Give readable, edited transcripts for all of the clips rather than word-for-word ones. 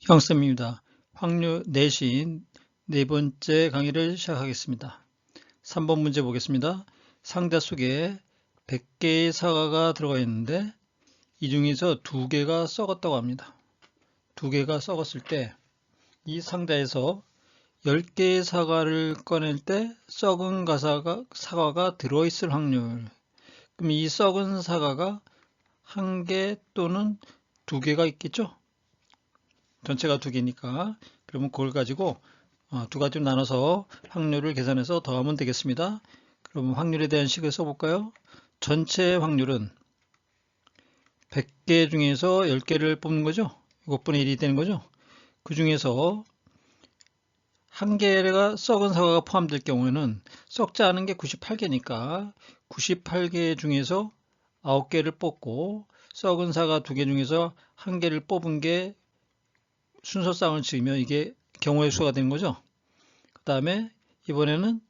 형쌤입니다. 확률 내신 네 번째 강의를 시작하겠습니다. 3번 문제 보겠습니다. 상자 속에 100개의 사과가 들어가 있는데 이 중에서 2개가 썩었다고 합니다. 2개가 썩었을 때 이 상자에서 10개의 사과를 꺼낼 때 썩은 사과가 들어있을 확률. 그럼 이 썩은 사과가 1개 또는 2개가 있겠죠? 전체가 2개니까. 그러면 그걸 가지고 두 가지로 나눠서 확률을 계산해서 더하면 되겠습니다. 그러면 확률에 대한 식을 써볼까요? 전체 확률은 100개 중에서 10개를 뽑는 거죠. 6분의 1이 되는 거죠. 그 중에서 1개가 썩은 사과가 포함될 경우에는 썩지 않은 게 98개니까 98개 중에서 9개를 뽑고 썩은 사과 2개 중에서 1개를 뽑은 게 순서쌍을 지으면 이게 경우의 수가 되는 거죠. 그 다음에 이번에는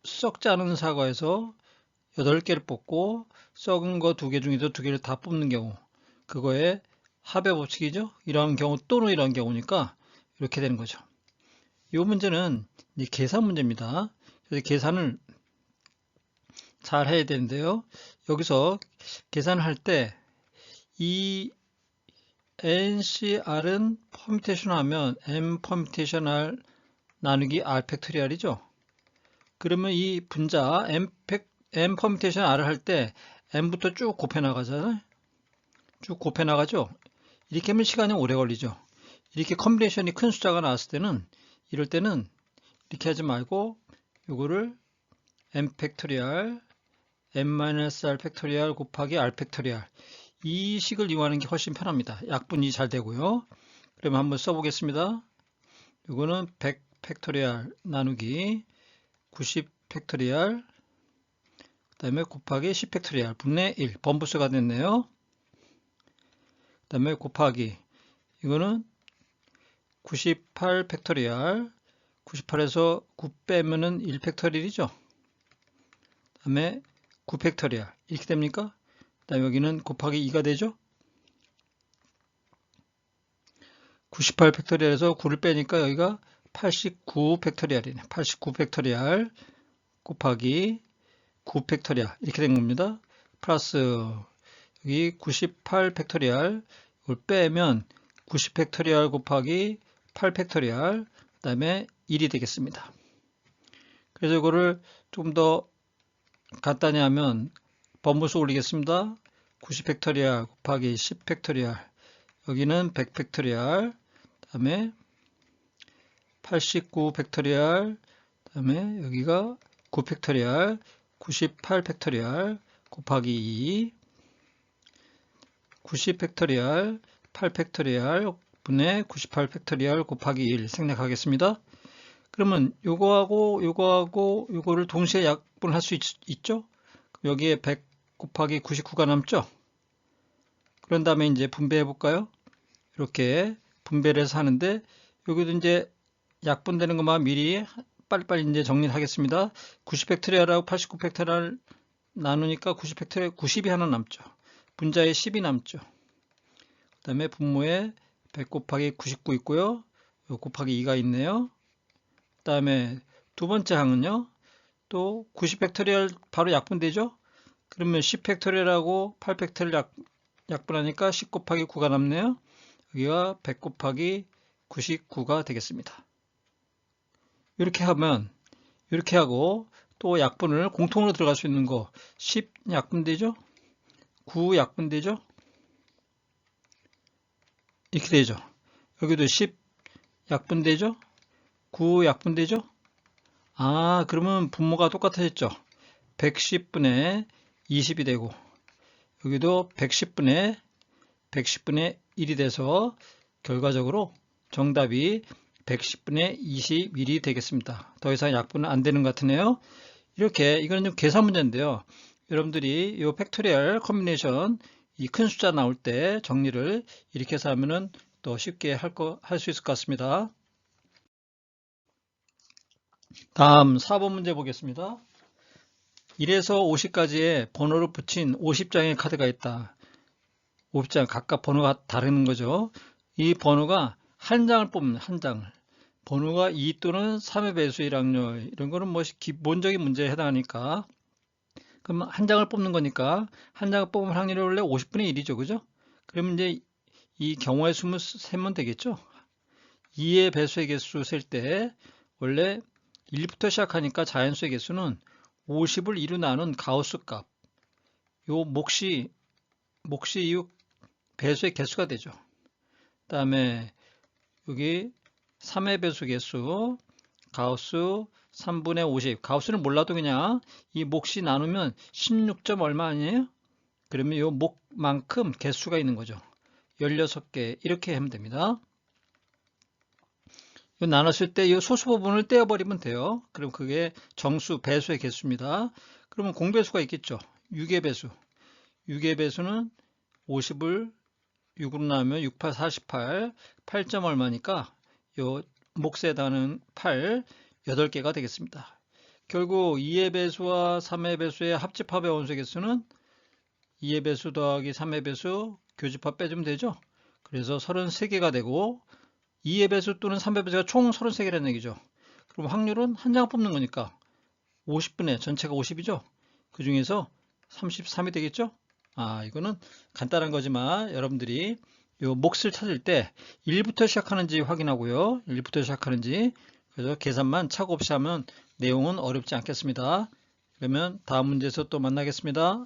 썩지 않은 사과에서 8개를 뽑고 썩은 거 2개 중에서 2개를 다 뽑는 경우, 그거의 합의 법칙이죠. 이러한 경우 또는 이러한 경우니까 이렇게 되는 거죠. 이 문제는 이제 계산 문제입니다. 그래서 계산을 잘 해야 되는데요. 여기서 계산을 할 때 이 NCR은 퍼뮤테이션 하면 M 퍼뮤테이션 R 나누기 R 팩토리얼이죠. 그러면 이 분자 M 퍼뮤테이션 R을 할 때 M부터 쭉 곱해 나가잖아요. 쭉 곱해 나가죠. 이렇게 하면 시간이 오래 걸리죠. 이렇게 컴비네이션이 큰 숫자가 나왔을 때는 이럴 때는 이렇게 하지 말고 이거를 M 팩토리얼 M-R 팩토리얼 곱하기 R 팩토리얼 이 식을 이용하는 게 훨씬 편합니다. 약분이 잘 되고요. 그러면 한번 써보겠습니다. 이거는 100 팩토리얼 나누기 90 팩토리얼 그 다음에 곱하기 10 팩토리얼 분의 1 번부수가 됐네요. 그 다음에 곱하기 이거는 98 팩토리얼 98에서 9 빼면은 1 팩토리얼이죠. 그 다음에 9 팩토리얼 이렇게 됩니까? 그 다음에 여기는 곱하기 2가 되죠. 98 팩토리얼에서 9를 빼니까 여기가 89 팩토리얼이네. 89 팩토리얼 곱하기 9 팩토리얼 이렇게 된 겁니다. 플러스 여기 98 팩토리얼 이걸 빼면 90 팩토리얼 곱하기 8 팩토리얼 그 다음에 1이 되겠습니다. 그래서 이거를 좀 더 간단히 하면 번부수 올리겠습니다. 90 팩토리얼 곱하기 10 팩토리얼 여기는 100 팩토리얼 그 다음에 89 팩토리얼 그 다음에 여기가 9 팩토리얼 98 팩토리얼 곱하기 2 90 팩토리얼 8 팩토리얼 분의 98 팩토리얼 곱하기 1 생략하겠습니다. 그러면 요거하고 요거하고 요거를 동시에 약분할 수 있죠? 여기에 100 곱하기 99가 남죠? 그런 다음에 이제 분배해 볼까요? 이렇게 분배를 해서 하는데 여기도 이제 약분되는 것만 미리 빨리빨리 이제 정리를 하겠습니다. 90 팩토리얼하고 89 팩토리얼 나누니까 90 팩토리얼 90이 하나 남죠. 분자에 10이 남죠. 그 다음에 분모에 100 곱하기 99 있고요. 요 곱하기 2가 있네요. 그 다음에 두 번째 항은요. 또 90 팩토리얼 바로 약분되죠. 그러면 10 팩토리얼하고 8 팩토리얼 약분하니까 10 곱하기 9가 남네요. 여기가 100 곱하기 99가 되겠습니다. 이렇게 하면 이렇게 하고 또 약분을 공통으로 들어갈 수 있는 거 10 약분되죠? 9 약분되죠? 이렇게 되죠. 여기도 10 약분되죠? 9 약분되죠? 아, 그러면 분모가 똑같아졌죠. 110분의 20이 되고 여기도 110분의 110분의 1이 돼서 결과적으로 정답이 110분의 21이 되겠습니다. 더 이상 약분은 안 되는 것 같으네요. 이렇게 이거는 좀 계산 문제인데요. 여러분들이 이 팩토리얼 컴비네이션 이 큰 숫자 나올 때 정리를 이렇게 해서 하면은 더 쉽게 할 수 있을 것 같습니다. 다음 4번 문제 보겠습니다. 1에서 50까지의 번호를 붙인 50장의 카드가 있다. 50장 각각 번호가 다른 거죠. 이 번호가 한 장을 뽑는 한 장을. 번호가 2 또는 3의 배수일 확률, 이런 거는 뭐 기본적인 문제에 해당하니까. 그럼 한 장을 뽑는 거니까 한 장을 뽑으면 확률이 원래 50분의 1이죠. 그죠? 그러면 이제 이 경우의 수를 세면 되겠죠. 2의 배수의 개수 셀 때 원래 1부터 시작하니까 자연수의 개수는 50을 2로 나눈 가우스 값. 요 몫이 이 배수의 개수가 되죠. 그 다음에 여기 3의 배수 개수 가우스 3분의 50. 가우스는 몰라도 그냥 이 몫이 나누면 16점 얼마 아니에요? 그러면 이 몫만큼 개수가 있는 거죠. 16개 이렇게 하면 됩니다. 나눴을 때 이 소수 부분을 떼어버리면 돼요. 그럼 그게 정수, 배수의 개수입니다. 그러면 공배수가 있겠죠. 6의 배수. 6의 배수는 50을 6으로 나누면 6, 8, 48, 8점 얼마니까 요 몫에 해당하는 8, 8개가 되겠습니다. 결국 2의 배수와 3의 배수의 합집합의 원소의 개수는 2의 배수 더하기 3의 배수 교집합 빼주면 되죠. 그래서 33개가 되고 2의 배수 또는 3의 배수가 총 33개라는 얘기죠. 그럼 확률은 한 장 뽑는 거니까 50분의 전체가 50이죠. 그 중에서 33이 되겠죠. 이거는 간단한 거지만 여러분들이 요 몫을 찾을 때 1부터 시작하는지 확인하고요. 1부터 시작하는지. 그래서 계산만 차고 없이 하면 내용은 어렵지 않겠습니다. 그러면 다음 문제에서 또 만나겠습니다.